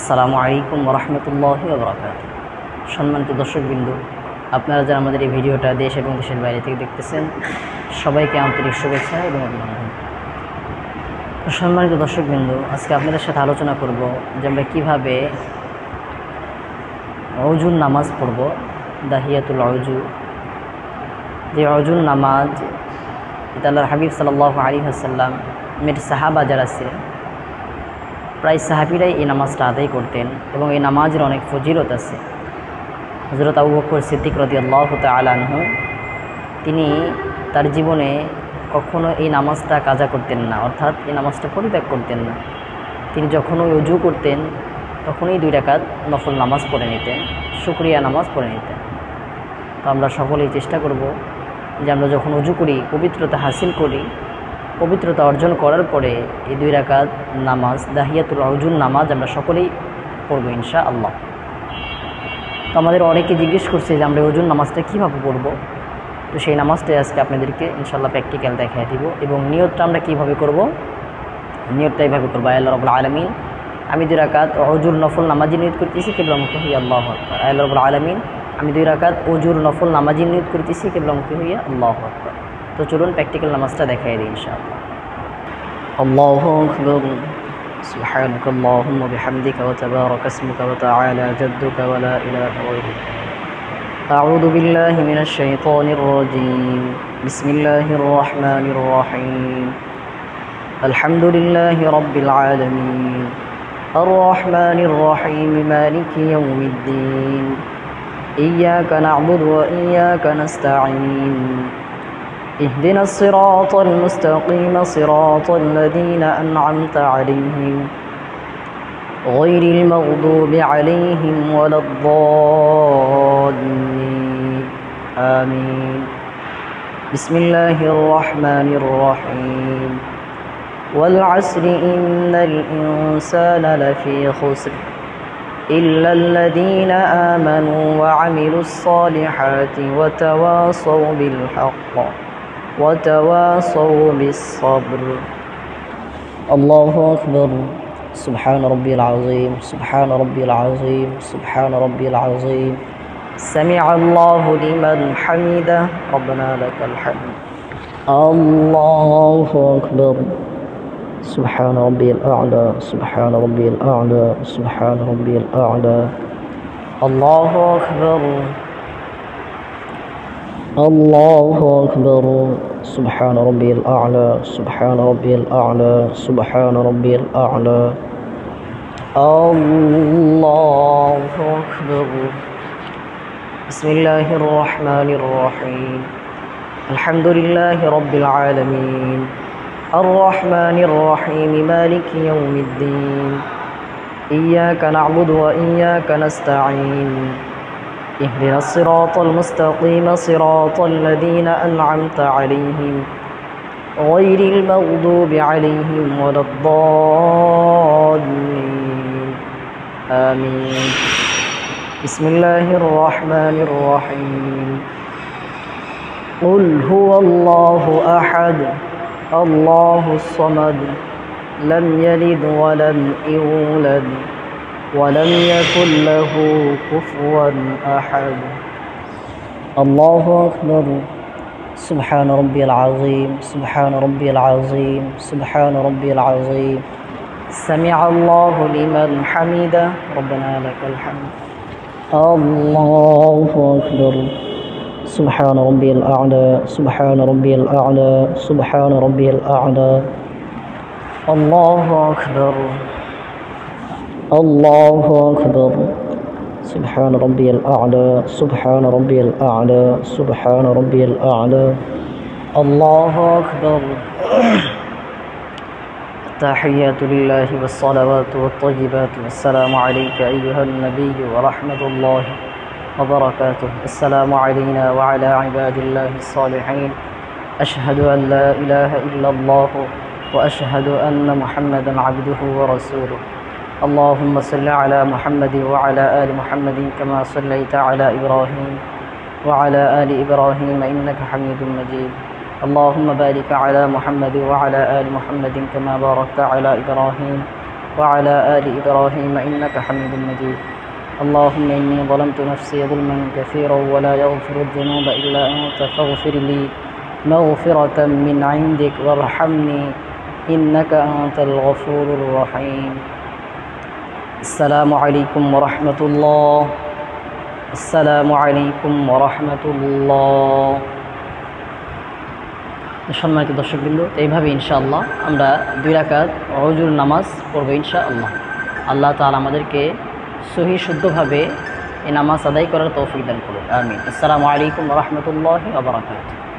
আসসালামু আলাইকুম ওয়া রাহমাতুল্লাহি ওয়া বারাকাতুহু। সম্মানিত দর্শকবৃন্দ, আপনারা যারা আমাদের এই ভিডিওটা দেশ এবং দেশের বাইরে থেকে দেখতেছেন, সবাইকে আন্তরিক শুভেচ্ছা এবং অভিনন্দন। সম্মানিত দর্শকবৃন্দ, আজকে আপনাদের সাথে আলোচনা করব যে আমরা কীভাবে অজুর নামাজ পড়ব। দাহিয়াতুল অজু, যে অজুর নামাজ, এটা আল্লাহর হাবিব সাল্লাল্লাহু আলাইহি ওয়াসাল্লাম সাহাবা যারা ছিলেন, প্রায় সাহাবীরাই এই নামাজটা আদায় করতেন এবং এই নামাজের অনেক ফজিলত আছে। হযরত আবু বকর সিদ্দিক রাদিয়াল্লাহু তাআলা আনহু, তিনি তার জীবনে কখনো এই নামাজটা কাজা করতেন না, অর্থাৎ এই নামাজটা পরিত্যাগ করতেন না। তিনি যখনই ওযু করতেন তখনই 2 রাকাত নফল নামাজ পড়ে নিতেন, শুকরিয়া নামাজ পড়ে নিতেন। তো আমরা সকলেই চেষ্টা করব যে আমরা যখন ওযু করি, পবিত্রতা হাসিল করি, পবিত্রতা অর্জন করার পরে এই 2 রাকাত নামাজ, দাহিয়াতুল অজুর নামাজ আমরা সকলেই পড়ব ইনশাআল্লাহ। তো আমাদের অনেকে জিজ্ঞেস করছে যে আমরা ওজুর নামাজটা কীভাবে পড়ব। তো সেই নামাজটাই আজকে আপনাদেরকে ইনশাআল্লাহ প্র্যাকটিক্যাল দেখাই দিব। এবং নিয়তটা আমরা কীভাবে করব, নিয়তটা এইভাবে করবো, আল্লাহ রাব্বুল আলামিন, আমি 2 রাকাত ওজুর নফল নামাজি নিয়ত করতেছি, কিবলামুখী হইয়া আল্লাহু আকবার। আল্লাহ রাব্বুল আলামিন, আমি 2 রাকাত ওজুর নফল নামাজি নিয়ত করতেছি, কিবলামুখী হইয়া আল্লাহু আকবার। তো চলুন প্র্যাকটিক্যাল নামাজটা দেখাই দিই ইনশাআল্লাহ। আল্লাহু আকবার। سبحانك اللهم وبحمدك وتبارك اسمك وتعالى جدك ولا إله غيرك. أعوذ بالله من الشيطان الرجيم. بسم الله الرحمن الرحيم. الحمد لله رب العالمين الرحمن الرحيم مالك يوم الدين إياك نعبد وإياك نستعين اهدنا الصراط المستقيم صراط الذين أنعمت عليهم غير المغضوب عليهم ولا الضالين آمين. بسم الله الرحمن الرحيم. والعصر إن الإنسان لفي خسر إلا الذين آمنوا وعملوا الصالحات وتواصوا بالحق وتواصوا بالصبر. الله أكبر. سبحان ربي العظيم سبحان ربي العظيم سبحان ربي العظيم. سمع الله لمن حمده ربنا لك الحمد. الله أكبر. سبحان ربي الأعلى سبحان ربي الأعلى سبحان ربي الأعلى. الله أكبر. الله أكبر. سبحان ربي الأعلى سبحان ربي الأعلى سبحان ربي الأعلى. الله أكبر. بسم الله الرحمن الرحيم. الحمد لله رب العالمين الرحمن الرحيم مالك يوم الدين إياك نعبد وإياك نستعين اهدنا الصراط المستقيم صراط الذين أنعمت عليهم غير المغضوب عليهم ولا الضالين آمين. بسم الله الرحمن الرحيم. قل هو الله أحد الله الصمد لم يلد ولم يولد ولم يكن له كفوا أحد. الله أكبر. سبحان ربي العظيم سبحان ربي العظيم سبحان ربي العظيم. سمع الله لمن حمده ربنا لك الحمد. الله أكبر. سبحان ربي الأعلى سبحان ربي الأعلى سبحان ربي الأعلى. الله أكبر. الله أكبر. سبحان ربي الأعلى سبحان ربي الأعلى سبحان ربي الأعلى. الله أكبر. التحيات لله والصلوات والطيبات والسلام عليك أيها النبي ورحمة الله وبركاته. السلام علينا وعلى عباد الله الصالحين. أشهد أن لا إله إلا الله وأشهد أن محمدا عبده ورسوله. اللهم صل على محمد وعلى آل محمد كما صليت على إبراهيم وعلى آل إبراهيم إنك حميد مجيد. اللهم بارك على محمد وعلى آل محمد كما باركت على إبراهيم وعلى آل إبراهيم إنك حميد مجيد اللهم إني ظلمت نفسي ظلما كثيرا ولا يغفر الذنوب إلا أنت فاغفر لي مغفرة من عندك وارحمني إنك أنت الغفور الرحيم السلام عليكم ورحمة الله السلام عليكم ورحمة الله সম্মানিত দর্শকবৃন্দ, এইভাবে ইনশাআল্লাহ আমরা 2 রাকাত ওযুর নামাজ পড়ব ইনশাআল্লাহ। আল্লাহ তাআলা আমাদেরকে সহি শুদ্ধভাবে এই নামাজ আদায় করার তৌফিক দান করুন, আমিন। আসসালামু আলাইকুম ওয়া রাহমাতুল্লাহি ওয়া বারাকাতুহু।